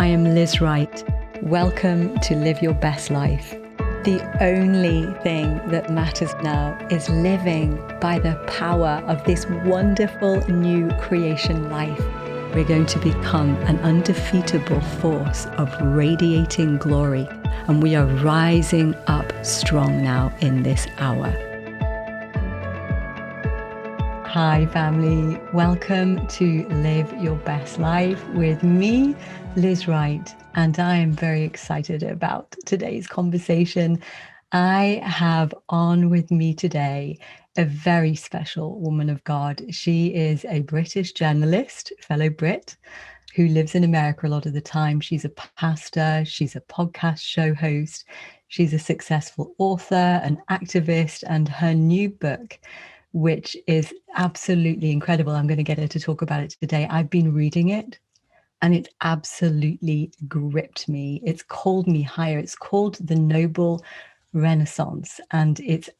I am Liz Wright. Welcome to Live Your Best Life. The only thing that matters now is living by the power of this wonderful new creation life. We're going to become an undefeatable force of radiating glory, and we are rising up strong now in this hour. Hi family, welcome to Live Your Best Life with me, Liz Wright, and I am very excited about today's conversation. I have on with me today a very special woman of God. She is a British journalist, fellow Brit, who lives in America a lot of the time. She's a pastor, she's a podcast show host, she's a successful author, an activist, and her new book, which is absolutely incredible. I'm going to get her to talk about it today. I've been reading it and it absolutely gripped me. It's called me higher. It's called The Noble Renaissance. And it's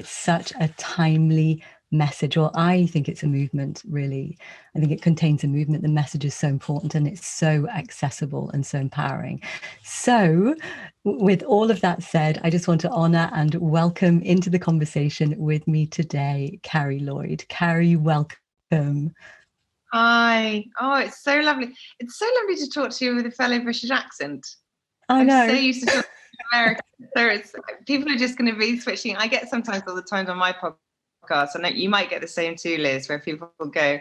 such a timely message. Well, I think it's a movement, really. I think it contains a movement. The message is so important and it's so accessible and so empowering. So with all of that said, I just want to honor and welcome into the conversation with me today, Carrie Lloyd. Carrie, welcome. Hi. Oh, it's so lovely. It's so lovely to talk to you with a fellow British accent. I know. I'm so used to talking to American. So people are just going to be switching. I get sometimes all the time on my podcast, and you might get the same too, Liz, where people go,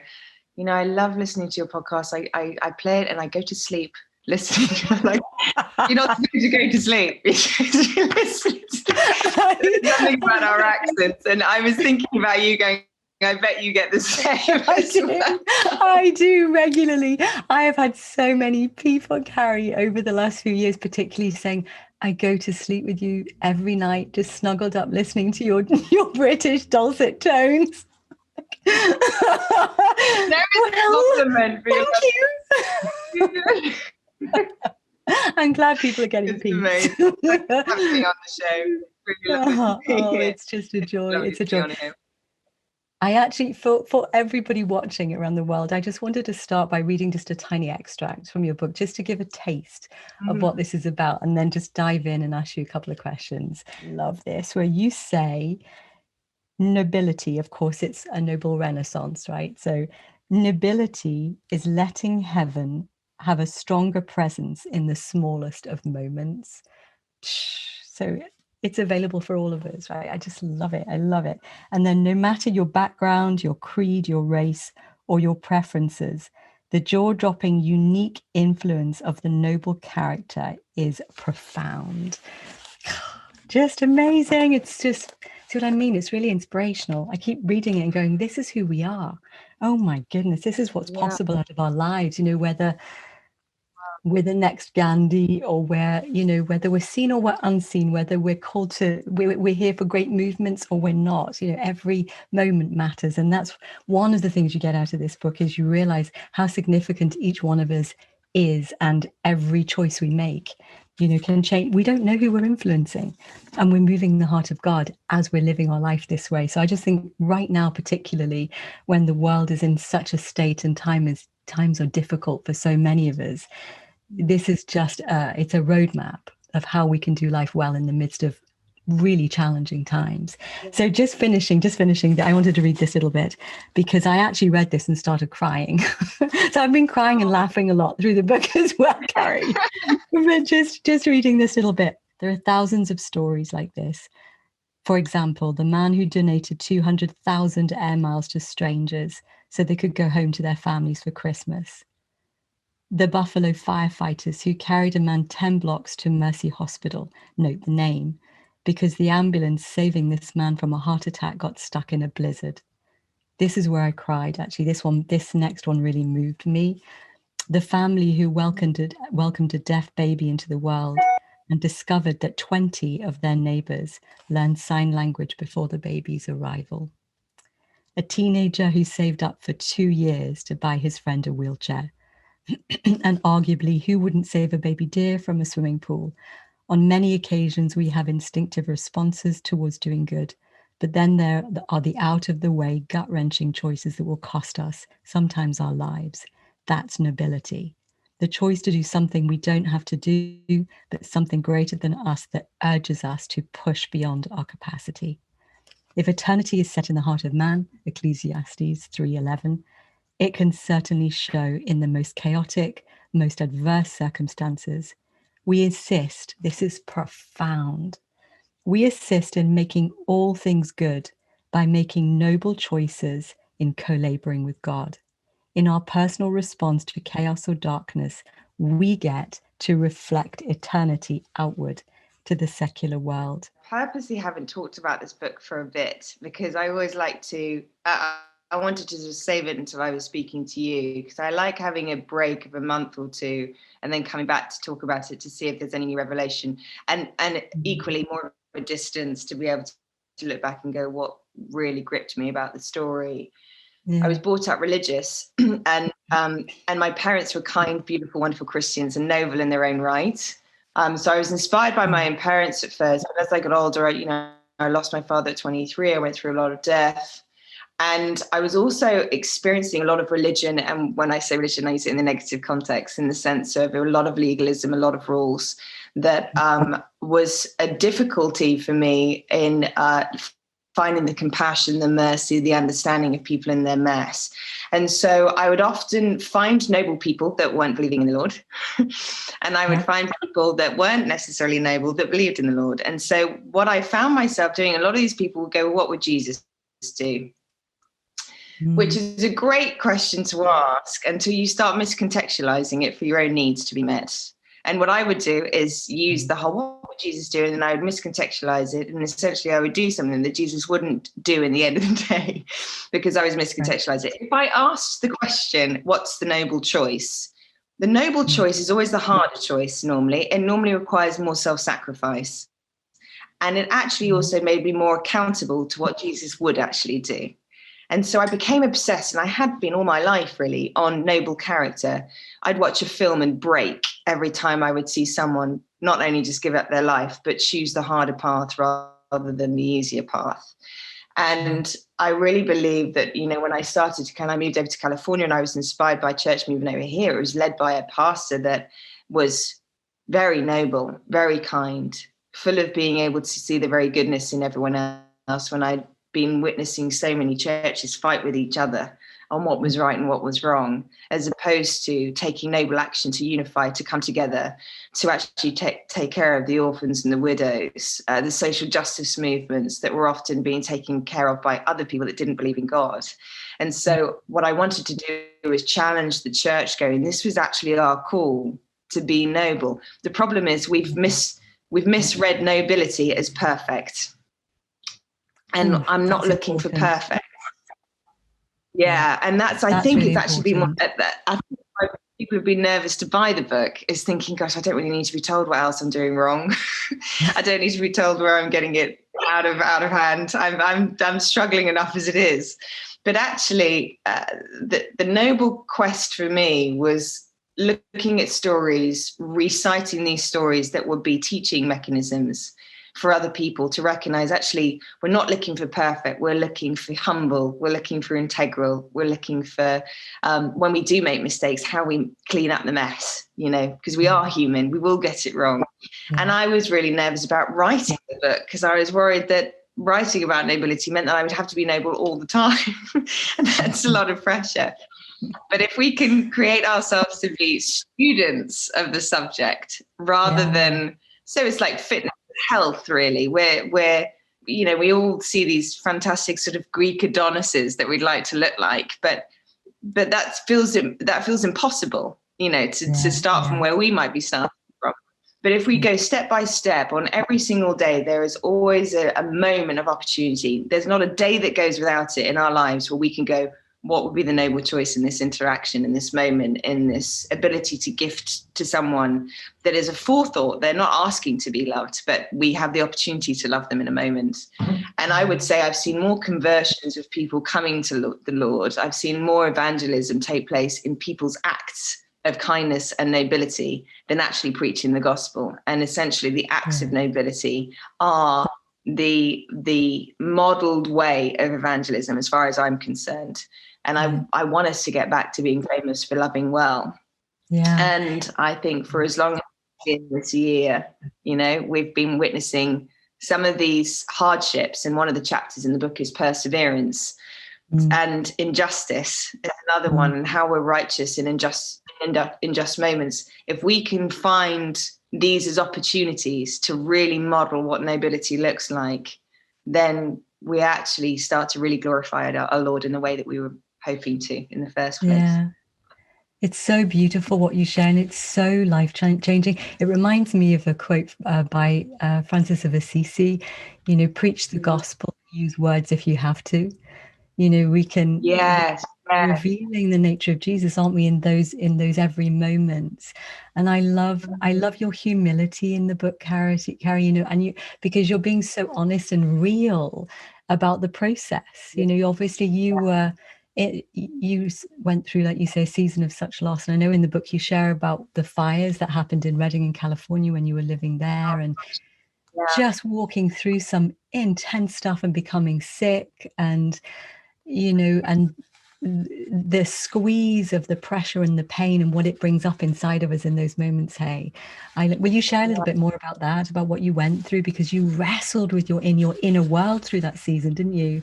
you know, I love listening to your podcast. I play it and I go to sleep listening to it. Like, you're not supposed to go to sleep. You're supposed to listen to something about our accents. And I was thinking about you going, I bet you get the same. I do regularly. I have had so many people, Carrie, over the last few years, particularly saying, I go to sleep with you every night, just snuggled up listening to your British dulcet tones. There is a compliment for you. I'm glad people are getting peace. Amazing. Thanks for having me on the show. Really it's just a joy. It's a joy. I actually, for everybody watching around the world, I just wanted to start by reading just a tiny extract from your book, just to give a taste of what this is about, and then just dive in and ask you a couple of questions. Love this, where you say, nobility, of course, it's a noble renaissance, right? So nobility is letting heaven have a stronger presence in the smallest of moments. So it's available for all of us, right? I just love it. I love it. And then no matter your background, your creed, your race, or your preferences, the jaw-dropping, unique influence of the noble character is profound. Just amazing. It's just, see what I mean? It's really inspirational. I keep reading it and going, this is who we are. Oh my goodness, this is what's possible out of our lives, you know, whether we're the next Gandhi or whether we're seen or we're unseen, whether we're called to, we're here for great movements or we're not, you know, every moment matters. And that's one of the things you get out of this book, is you realize how significant each one of us is, and every choice we make, you know, can change. We don't know who we're influencing, and we're moving the heart of God as we're living our life this way. So I just think right now, particularly when the world is in such a state and times are difficult for so many of us, this is just it's a roadmap of how we can do life well in the midst of really challenging times. So just finishing, I wanted to read this little bit because I actually read this and started crying. So I've been crying and laughing a lot through the book as well, Carrie. But just reading this little bit, there are thousands of stories like this. For example, the man who donated 200,000 air miles to strangers so they could go home to their families for Christmas. The Buffalo firefighters who carried a man 10 blocks to Mercy Hospital, note the name, because the ambulance saving this man from a heart attack got stuck in a blizzard. This is where I cried, actually. This next one really moved me. The family who welcomed a deaf baby into the world and discovered that 20 of their neighbors learned sign language before the baby's arrival. A teenager who saved up for 2 years to buy his friend a wheelchair. And arguably, who wouldn't save a baby deer from a swimming pool? On many occasions, we have instinctive responses towards doing good, but then there are the out-of-the-way, gut-wrenching choices that will cost us, sometimes our lives. That's nobility. the choice to do something we don't have to do, but something greater than us that urges us to push beyond our capacity. If eternity is set in the heart of man, Ecclesiastes 3:11, it can certainly show in the most chaotic, most adverse circumstances. We assist, this is profound, we assist in making all things good by making noble choices in co-laboring with God. In our personal response to chaos or darkness, we get to reflect eternity outward to the secular world. Purposely haven't talked about this book for a bit because I always like to, I wanted to just save it until I was speaking to you, because I like having a break of a month or two and then coming back to talk about it to see if there's any new revelation, and equally more of a distance to be able to look back and go, what really gripped me about the story. I was brought up religious, and my parents were kind, beautiful, wonderful Christians and noble in their own right. So I was inspired by my own parents at first, but as I got older, I lost my father at 23. I went through a lot of death. And I was also experiencing a lot of religion. And when I say religion, I use it in the negative context, in the sense of a lot of legalism, a lot of rules, that was a difficulty for me in finding the compassion, the mercy, the understanding of people in their mess. And so I would often find noble people that weren't believing in the Lord. And I would find people that weren't necessarily noble that believed in the Lord. And so what I found myself doing, a lot of these people would go, well, what would Jesus do? Which is a great question to ask until you start miscontextualizing it for your own needs to be met. And what I would do is use the whole, what would Jesus do? And then I would miscontextualize it. And essentially I would do something that Jesus wouldn't do in the end of the day because I was miscontextualizing it. If I asked the question, what's the noble choice? The noble choice is always the harder choice normally. It normally requires more self-sacrifice. And it actually also made me more accountable to what Jesus would actually do. And so I became obsessed, and I had been all my life really, on noble character. I'd watch a film and break every time I would see someone not only just give up their life, but choose the harder path rather than the easier path. And I really believe that, when I started to I moved over to California, and I was inspired by church moving over here. It was led by a pastor that was very noble, very kind, full of being able to see the very goodness in everyone else, when I'd been witnessing so many churches fight with each other on what was right and what was wrong, as opposed to taking noble action to unify, to come together, to actually take care of the orphans and the widows, the social justice movements that were often being taken care of by other people that didn't believe in God. And so what I wanted to do was challenge the church, going, this was actually our call to be noble. The problem is we've misread nobility as perfect. And I'm not looking for perfect. Yeah. And I think really it's actually been one that I think why people have been nervous to buy the book, is thinking, gosh, I don't really need to be told what else I'm doing wrong. I don't need to be told where I'm getting it out of hand. I'm struggling enough as it is. But actually, the noble quest for me was looking at stories, reciting these stories that would be teaching mechanisms for other people to recognize, actually, we're not looking for perfect, we're looking for humble, we're looking for integral, we're looking for, when we do make mistakes, how we clean up the mess, because we are human, we will get it wrong. And I was really nervous about writing the book, because I was worried that writing about nobility meant that I would have to be noble all the time. And that's a lot of pressure. But if we can create ourselves to be students of the subject rather than, so it's like fitness, health, really, where we all see these fantastic sort of Greek Adonises that we'd like to look like, but that feels impossible, to start from where we might be starting from. But if we go step by step on every single day, there is always a moment of opportunity. There's not a day that goes without it in our lives where we can go, what would be the noble choice in this interaction, in this moment, in this ability to gift to someone that is a forethought? They're not asking to be loved, but we have the opportunity to love them in a moment. And I would say I've seen more conversions of people coming to the Lord. I've seen more evangelism take place in people's acts of kindness and nobility than actually preaching the gospel. And essentially the acts of nobility are the modeled way of evangelism, as far as I'm concerned. And I want us to get back to being famous for loving well. Yeah. And I think for as long as in this year, you know, we've been witnessing some of these hardships. And one of the chapters in the book is perseverance. And injustice is another one, and how we're righteous in unjust moments. If we can find these as opportunities to really model what nobility looks like, then we actually start to really glorify our Lord in the way that we were hoping to in the first place. Yeah. It's so beautiful what you share, and it's so life-changing. It reminds me of a quote by Francis of Assisi, you know, preach the gospel, use words if you have to. You know, we can revealing the nature of Jesus, aren't we, in those every moments. And I love your humility in the book, Carrie, you know, and because you're being so honest and real about the process. You know, obviously you went through, like you say, a season of such loss. And I know in the book you share about the fires that happened in Redding in California when you were living there, and just walking through some intense stuff and becoming sick, and you know, and the squeeze of the pressure and the pain and what it brings up inside of us in those moments. Hey, will you share a little bit more about that, about what you went through, because you wrestled with your inner world through that season, didn't you?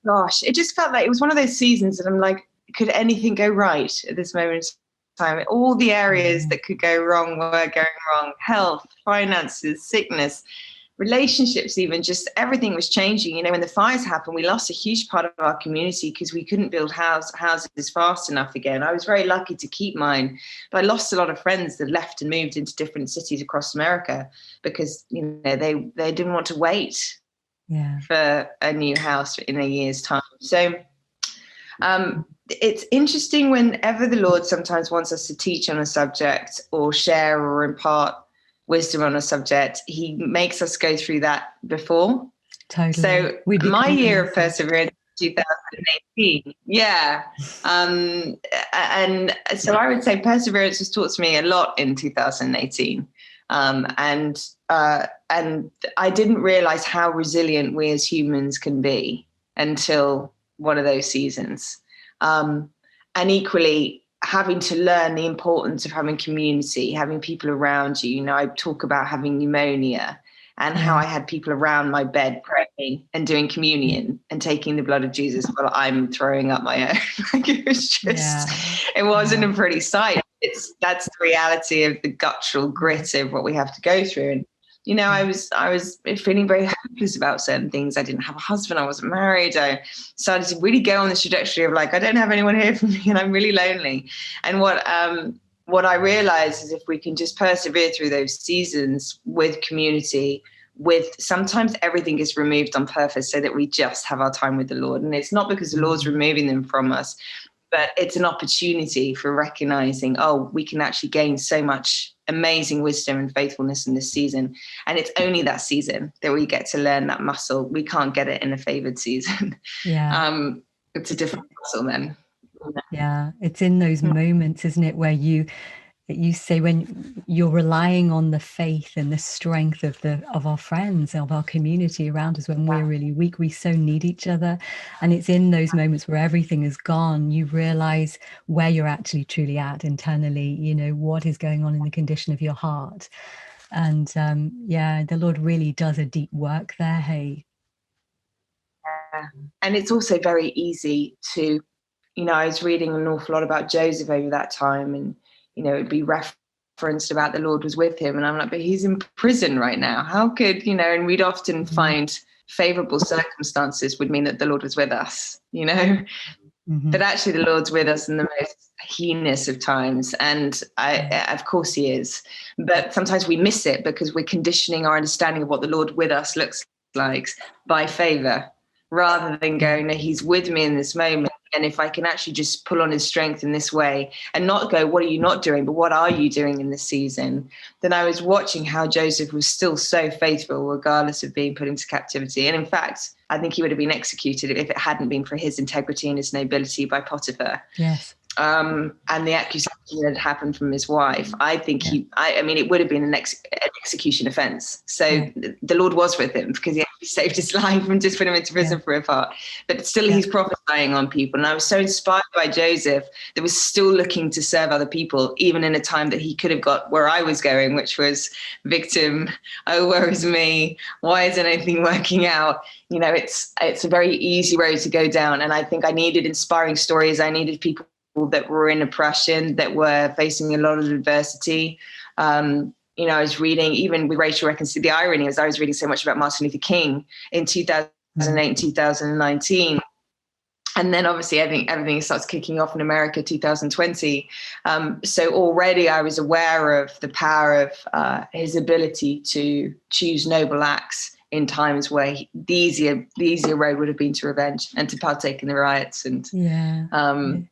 Gosh, it just felt like it was one of those seasons that I'm like, could anything go right at this moment in time? All the areas that could go wrong were going wrong. Health, finances, sickness, relationships, even just everything was changing. You know, when the fires happened, we lost a huge part of our community because we couldn't build houses fast enough again. I was very lucky to keep mine, but I lost a lot of friends that left and moved into different cities across America because, you know, they didn't want to wait for a new house in a year's time. So it's interesting whenever the Lord sometimes wants us to teach on a subject or share or impart wisdom on a subject, he makes us go through that before. Totally. So my year of perseverance, 2018. Yeah. And so I would say perseverance has taught me a lot in 2018. And I didn't realize how resilient we as humans can be until one of those seasons. And equally, having to learn the importance of having community, having people around you. You know, I talk about having pneumonia and how I had people around my bed praying and doing communion and taking the blood of Jesus while I'm throwing up my own. Like it was just, it wasn't a pretty sight. That's the reality of the guttural grit of what we have to go through. And, you know, I was feeling very hopeless about certain things. I didn't have a husband. I wasn't married. I started to really go on this trajectory of like, I don't have anyone here for me and I'm really lonely. And what I realized is if we can just persevere through those seasons with community, with sometimes everything is removed on purpose so that we just have our time with the Lord. And it's not because the Lord's removing them from us, but it's an opportunity for recognizing, oh, we can actually gain so much amazing wisdom and faithfulness in this season. And it's only that season that we get to learn that muscle. We can't get it in a favored season. It's a different muscle then. Yeah, it's in those moments, isn't it, where you say when you're relying on the faith and the strength of our friends, of our community around us when we're really weak. We so need each other. And it's in those moments where everything is gone, you realize where you're actually truly at internally, you know, what is going on in the condition of your heart. And the Lord really does a deep work there. Hey. And it's also very easy to, you know, I was reading an awful lot about Joseph over that time, and you know, it'd be referenced about the Lord was with him. And I'm like, but he's in prison right now. How could, you know, and we'd often find favorable circumstances would mean that the Lord was with us, you know, but actually the Lord's with us in the most heinous of times. And of course he is, but sometimes we miss it because we're conditioning our understanding of what the Lord with us looks like by favor, rather than going, no, he's with me in this moment. And if I can actually just pull on his strength in this way and not go, what are you not doing, but what are you doing in this season? Then I was watching how Joseph was still so faithful, regardless of being put into captivity. And in fact, I think he would have been executed if it hadn't been for his integrity and his nobility by Potiphar. Yes. and the accusation that had happened from his wife, I think I mean, it would have been an execution offense. So the Lord was with him because he actually saved his life and just put him into prison for a part. But still, he's prophesying on people. And I was so inspired by Joseph that was still looking to serve other people, even in a time that he could have got where I was going, which was victim. Oh, woe is me. Why isn't anything working out? You know, it's a very easy road to go down. And I think I needed inspiring stories. I needed people that were in oppression, that were facing a lot of adversity. You know, I was reading, even with racial reconciliation, the irony is I was reading so much about Martin Luther King in 2008 and 2019. And then obviously I think everything starts kicking off in America 2020. So already I was aware of the power of his ability to choose noble acts in times where the easier road would have been to revenge and to partake in the riots. And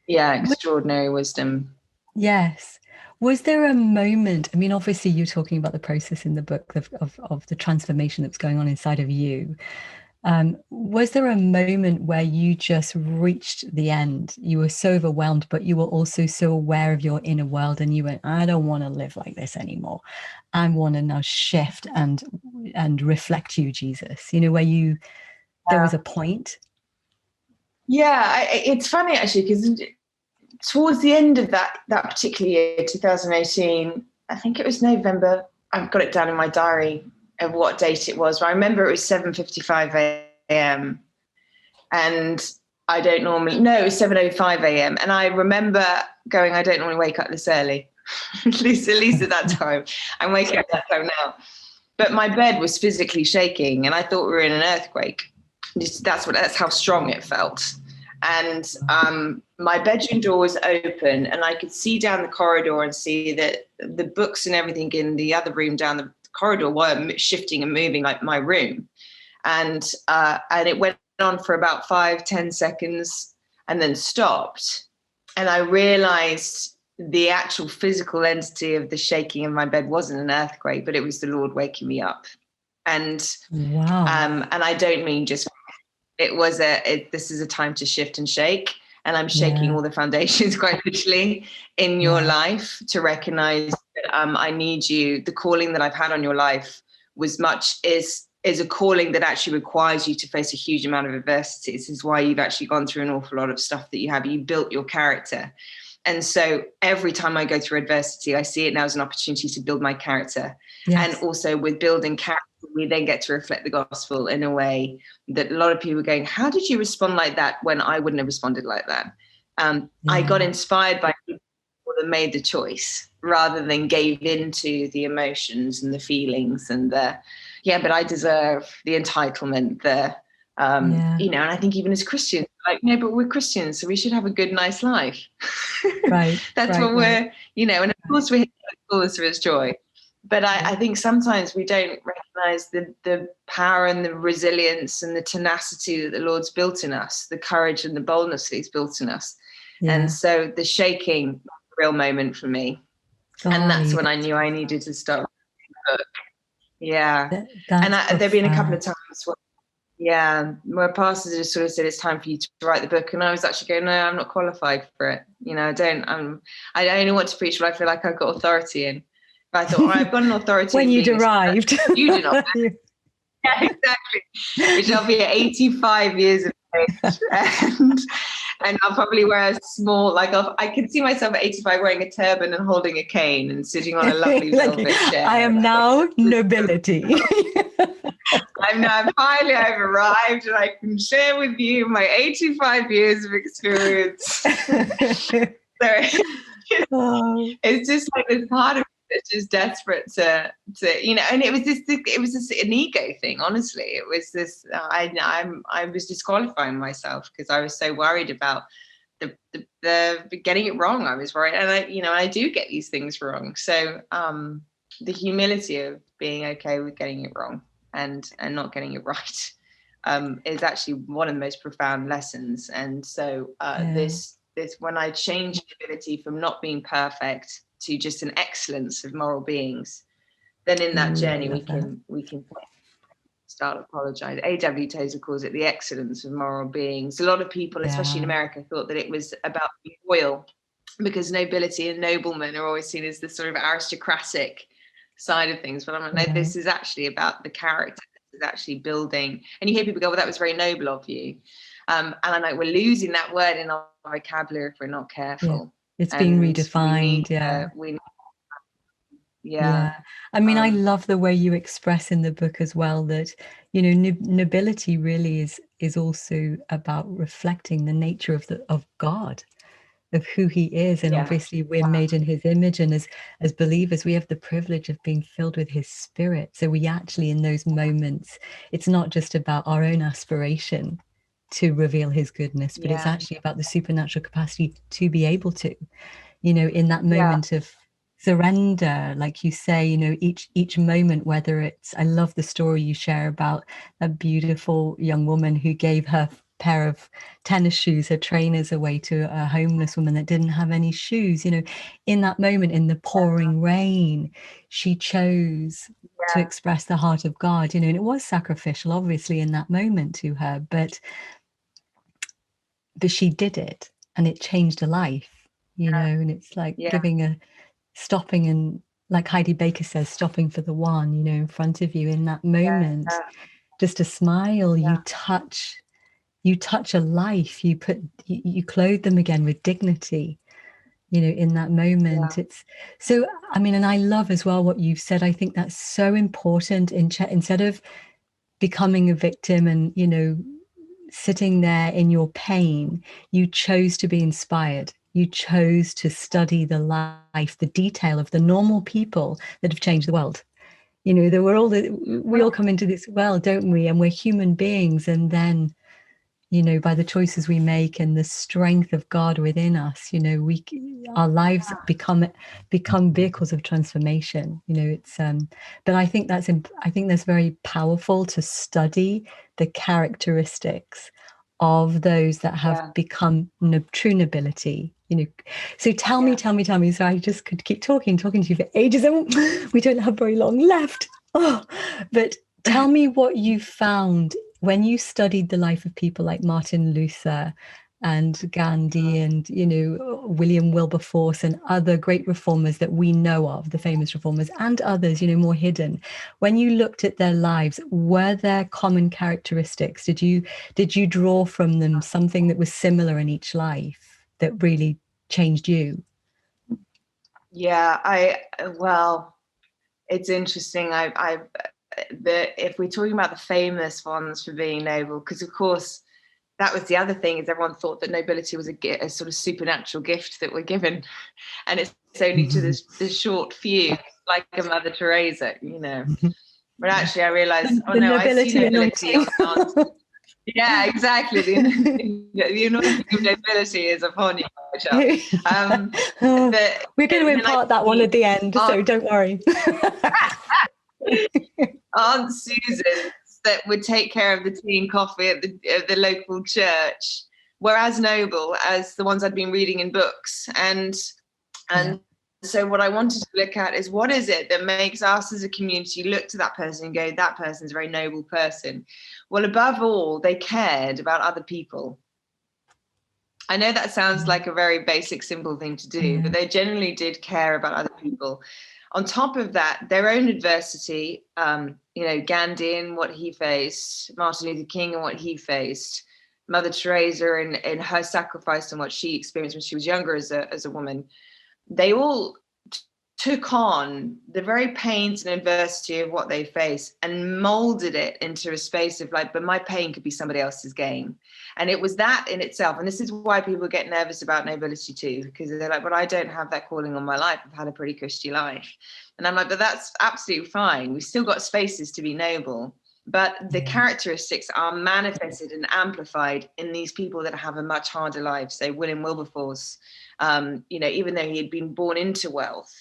extraordinary wisdom. Yes. Was there a moment, I mean, obviously you're talking about the process in the book of the transformation that's going on inside of you. Was there a moment where you just reached the end? You were so overwhelmed, but you were also so aware of your inner world and you went, I don't want to live like this anymore. I want to now shift and reflect you, Jesus, you know, where there was a point. Yeah, it's funny actually, because towards the end of that particular year, 2018, I think it was November. I've got it down in my diary of what date it was. But I remember it was 7:55 a.m. and it was 7:05 a.m. And I remember going, I don't normally wake up this early, at least at that time. I'm waking up at that time now. But my bed was physically shaking and I thought we were in an earthquake. That's how strong it felt. And my bedroom door was open and I could see down the corridor and see that the books and everything in the other room down the corridor were shifting and moving like my room. And it went on for about 5-10 seconds and then stopped. And I realized the actual physical entity of the shaking in my bed wasn't an earthquake, but it was the Lord waking me up. And and I don't mean just, it was this is a time to shift and shake. And I'm shaking all the foundations quite literally in your life to recognize that I need you. The calling that I've had on your life is a calling that actually requires you to face a huge amount of adversity. This is why you've actually gone through an awful lot of stuff that you have. You built your character. And so every time I go through adversity, I see it now as an opportunity to build my character. And also with building character, we then get to reflect the gospel in a way that a lot of people are going, how did you respond like that when I wouldn't have responded like that? I got inspired by people that made the choice rather than gave into the emotions and the feelings and but I deserve the entitlement, you know, and I think even as Christians, like, no, but we're Christians, so we should have a good, nice life. Right. That's what we're, you know, and of course we're here to call us for his joy. But I think sometimes we don't recognize the power and the resilience and the tenacity that the Lord's built in us, the courage and the boldness that he's built in us. And so the shaking was a real moment for me. And that's when I knew I needed to start the book. Yeah. And there've been a couple of times where pastors just sort of said, it's time for you to write the book. And I was actually going, no, I'm not qualified for it. You know, I only want to preach what I feel like I've got authority in. But I thought, well, I've got an authority. When you'd arrived. You do not. Yeah, exactly. Which I'll be at 85 years of age. And I'll probably wear a small, I can see myself at 85 wearing a turban and holding a cane and sitting on a lovely velvet chair. I am now nobility. I've arrived and I can share with you my 85 years of experience. So it's just like this part of it's just desperate to you know, and it was an ego thing. Honestly, it was this. I was disqualifying myself because I was so worried about the getting it wrong. I was worried, and I do get these things wrong. So the humility of being okay with getting it wrong and not getting it right is actually one of the most profound lessons. And so this when I changed the ability from not being perfect to just an excellence of moral beings, then in that journey we can start apologize. A.W. Tozer calls it the excellence of moral beings. A lot of people, especially in America, thought that it was about being royal, because nobility and noblemen are always seen as the sort of aristocratic side of things. But I'm like, no, this is actually about the character. This is actually building. And you hear people go, well, that was very noble of you. And I'm like, we're losing that word in our vocabulary if we're not careful. It's being redefined. I mean, I love the way you express in the book as well that, you know, nobility really is also about reflecting the nature of God, of who he is. And obviously we're made in his image, and as believers we have the privilege of being filled with his spirit. So we actually, in those moments, it's not just about our own aspiration to reveal his goodness, but it's actually about the supernatural capacity to be able to, you know, in that moment of surrender, like you say, you know, each moment, whether it's, I love the story you share about a beautiful young woman who gave her pair of tennis shoes, her trainers, away to a homeless woman that didn't have any shoes. You know, in that moment, in the pouring rain, she chose to express the heart of God, you know, and it was sacrificial, obviously, in that moment to her, but she did it, and it changed her life, you know. And it's like stopping, and like Heidi Baker says, stopping for the one, you know, in front of you in that moment, just a smile, you touch a life, you clothe them again with dignity, you know, in that moment. It's so, I mean, and I love as well what you've said. I think that's so important instead of becoming a victim and, you know, sitting there in your pain, you chose to be inspired. You chose to study the life, the detail of the normal people that have changed the world. You know, we all come into this world, don't we? And we're human beings. And then, you know, by the choices we make and the strength of God within us, you know, our lives become vehicles of transformation. You know, it's but I think that's very powerful to study the characteristics of those that have become true nobility. You know, so tell me. So I just could keep talking to you for ages, and we don't have very long left. But tell me what you found when you studied the life of people like Martin Luther and Gandhi and, you know, William Wilberforce and other great reformers that we know of, the famous reformers, and others, you know, more hidden. When you looked at their lives, were there common characteristics? Did you draw from them something that was similar in each life that really changed you? Well, it's interesting. If we're talking about the famous ones for being noble, because of course that was the other thing, is everyone thought that nobility was a sort of supernatural gift that we're given, and it's only to the short few, like a Mother Teresa, you know. But actually I realized, I see nobility on yeah, exactly. The anointing of nobility is upon you. We're going to impart that one at the end, so don't worry. Aunt Susan that would take care of the tea and coffee at the local church were as noble as the ones I'd been reading in books. And so what I wanted to look at is, what is it that makes us as a community look to that person and go, that person's a very noble person? Well, above all, they cared about other people. I know that sounds like a very basic, simple thing to do, but they generally did care about other people. On top of that, their own adversity, you know, Gandhi and what he faced, Martin Luther King and what he faced, Mother Teresa and her sacrifice and what she experienced when she was younger as a woman, they all took on the very pains and adversity of what they face and molded it into a space of like, but my pain could be somebody else's gain. And it was that in itself. And this is why people get nervous about nobility too, because they're like, but I don't have that calling on my life. I've had a pretty cushy life. And I'm like, but that's absolutely fine. We've still got spaces to be noble. But the characteristics are manifested and amplified in these people that have a much harder life. Say William Wilberforce, you know, even though he had been born into wealth,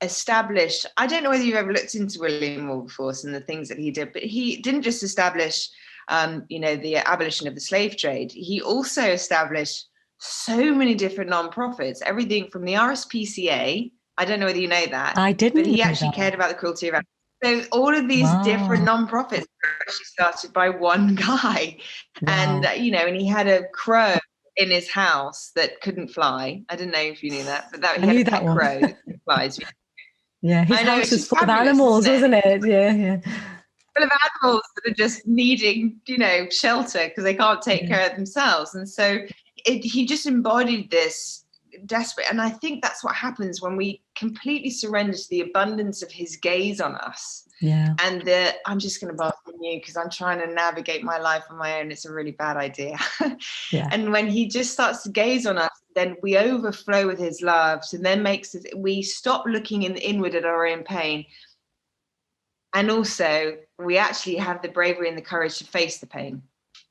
established, I don't know whether you've ever looked into William Wilberforce and the things that he did, but he didn't just establish, you know, the abolition of the slave trade. He also established so many different nonprofits, everything from the RSPCA. I don't know whether you know that. I didn't. But he actually cared about the cruelty of animals. So all of these different nonprofits were actually started by one guy. And, and he had a crow in his house that couldn't fly. I didn't know if you knew that, but he had a pet crow that flies. Yeah, his house was full of animals, wasn't it? Yeah. Full of animals that are just needing, shelter because they can't take care of themselves. And so he just embodied this desperate. And I think that's what happens when we completely surrender to the abundance of his gaze on us. Yeah. And I'm just going to bask in you because I'm trying to navigate my life on my own. It's a really bad idea. And when he just starts to gaze on us, then we overflow with his love. So then we stop looking inward at our own pain. And also we actually have the bravery and the courage to face the pain.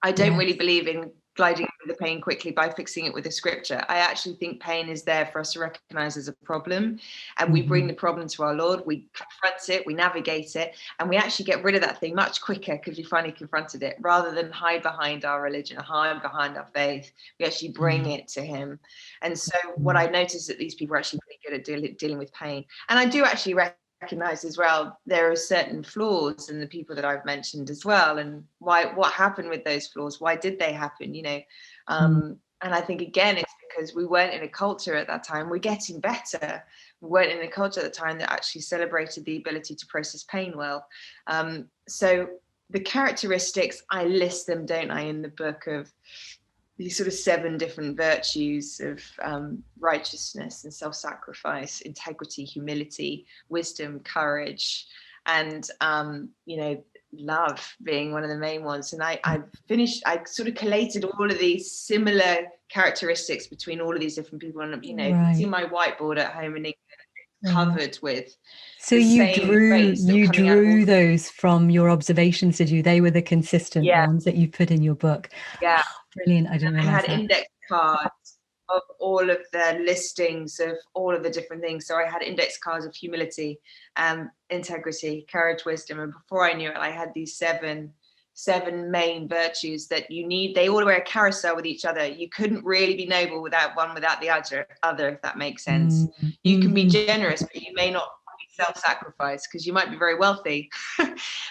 I don't really believe in gliding over the pain quickly by fixing it with a scripture. I actually think pain is there for us to recognize as a problem, and we bring the problem to our Lord, we confront it, we navigate it, and we actually get rid of that thing much quicker because we finally confronted it, rather than hide behind our religion, hide behind our faith. We actually bring it to him. And so what I noticed is that these people are actually pretty good at dealing with pain. And I do actually recognize as well there are certain flaws in the people that I've mentioned as well, and what happened with those flaws, why did they happen, and I think again it's because we weren't in a culture at that time. We're getting better. We weren't in a culture at the time that actually celebrated the ability to process pain well. So the characteristics, I list them, don't I, in the book, of these sort of 7 different virtues of righteousness and self-sacrifice, integrity, humility, wisdom, courage, and love being one of the main ones. And I sort of collated all of these similar characteristics between all of these different people. And you can see my whiteboard at home in England covered with. So you drew those from your observations, did you? They were the consistent ones that you put in your book. Yeah. Brilliant. I didn't realize I had index cards of all of the listings of all of the different things. So I had index cards of humility, integrity, courage, wisdom. And before I knew it, I had these seven main virtues that you need. They all were a carousel with each other. You couldn't really be noble without one without the other, if that makes sense. You can be generous, but you may not self-sacrifice because you might be very wealthy.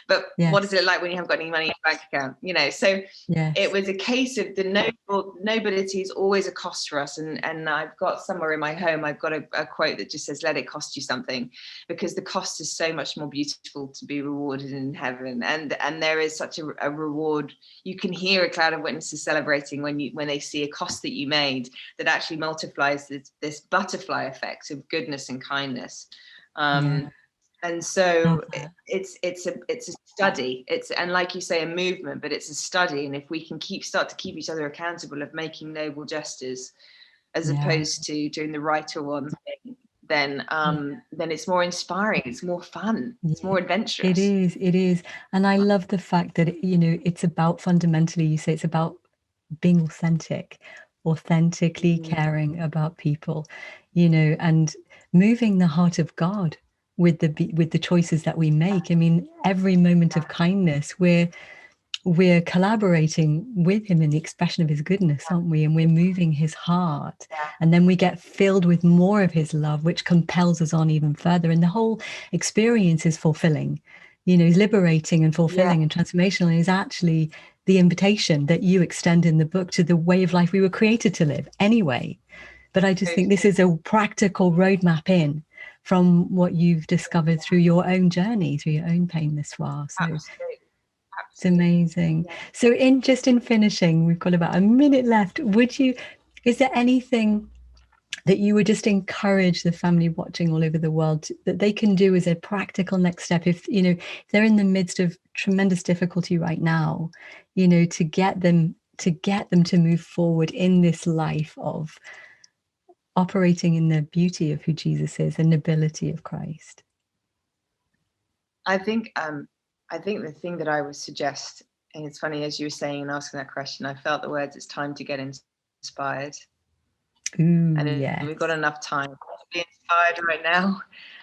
But what does it look like when you haven't got any money in your bank account? So it was a case of the nobility is always a cost for us. And I've got somewhere in my home, I've got a quote that just says, let it cost you something, because the cost is so much more beautiful to be rewarded in heaven. And there is such a reward. You can hear a cloud of witnesses celebrating when they see a cost that you made that actually multiplies this butterfly effect of goodness and kindness. And so it's a study. And like you say, a movement, but it's a study. And if we can start to keep each other accountable of making noble gestures, as opposed to doing the right or wrong thing, then it's more inspiring. It's more fun. It's more adventurous. It is. And I love the fact that it's about, fundamentally, you say it's about being authentically caring about people, and moving the heart of God with the choices that we make. I mean, every moment of kindness, we're collaborating with him in the expression of his goodness, aren't we? And we're moving his heart, and then we get filled with more of his love, which compels us on even further. And the whole experience is fulfilling, is liberating and fulfilling and transformational, and is actually the invitation that you extend in the book to the way of life we were created to live anyway. But I just think this is a practical roadmap in from what you've discovered through your own journey, through your own pain this far. So Absolutely. It's amazing. So in finishing, we've got about a minute left. Is there anything that you would just encourage the family watching all over the world that they can do as a practical next step if they're in the midst of tremendous difficulty right now, to get them to move forward in this life of operating in the beauty of who Jesus is, the nobility of Christ? I think the thing that I would suggest, and it's funny, as you were saying and asking that question, I felt the words, it's time to get inspired. We've got enough time to be inspired right now,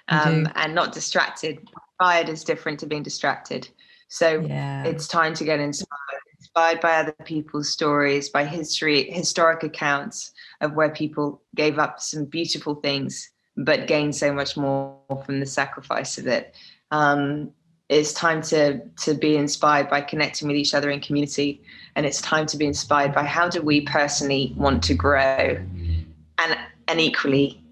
and not distracted. Inspired is different to being distracted. So it's time to get inspired by other people's stories, by historic accounts of where people gave up some beautiful things, but gained so much more from the sacrifice of it. It's time to be inspired by connecting with each other in community. And it's time to be inspired by how do we personally want to grow, and equally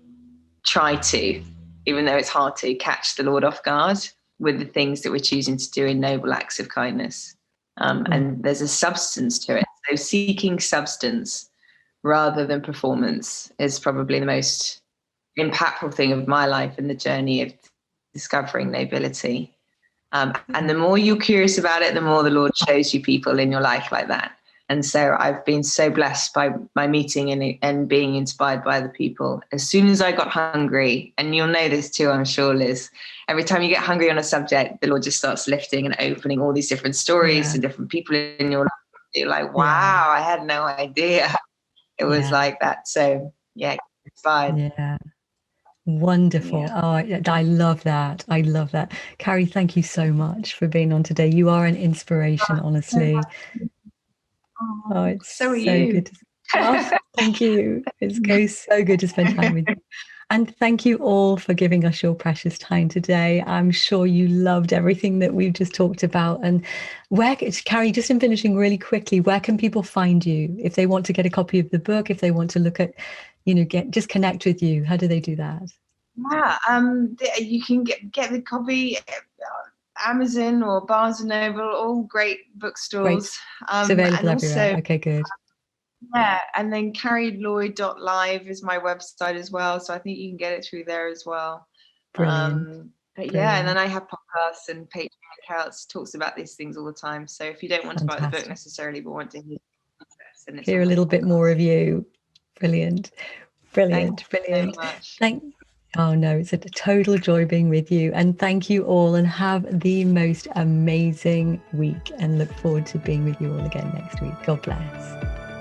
try to, even though it's hard to, catch the Lord off guard with the things that we're choosing to do in noble acts of kindness. And there's a substance to it. So seeking substance rather than performance is probably the most impactful thing of my life in the journey of discovering nobility. And the more you're curious about it, the more the Lord shows you people in your life like that. And so I've been so blessed by my meeting and being inspired by the people. As soon as I got hungry, and you'll know this too, I'm sure, Liz, every time you get hungry on a subject, the Lord just starts lifting and opening all these different stories and different people in your life. You're like, wow, I had no idea it was like that. So yeah, inspired. Yeah. Wonderful. Oh, I love that. I love that. Carrie, thank you so much for being on today. You are an inspiration, honestly. Oh, it's so good. Thank you. It's so good to spend time with you. And thank you all for giving us your precious time today. I'm sure you loved everything that we've just talked about. And Carrie, just in finishing really quickly, where can people find you if they want to get a copy of the book, if they want to look at, just connect with you? How do they do that? Yeah, you can get the copy Amazon or Barnes and Noble, all great bookstores. It's available everywhere. Okay, good. Yeah, and then carrielloyd.live is my website as well, so I think you can get it through there as well. Brilliant. Yeah, and then I have podcasts and Patreon accounts, talks about these things all the time. So if you don't want to buy the book necessarily, but want to hear a little bit more of you, brilliant. Thank you so much. Oh no, it's a total joy being with you, and thank you all, and have the most amazing week, and look forward to being with you all again next week. God bless.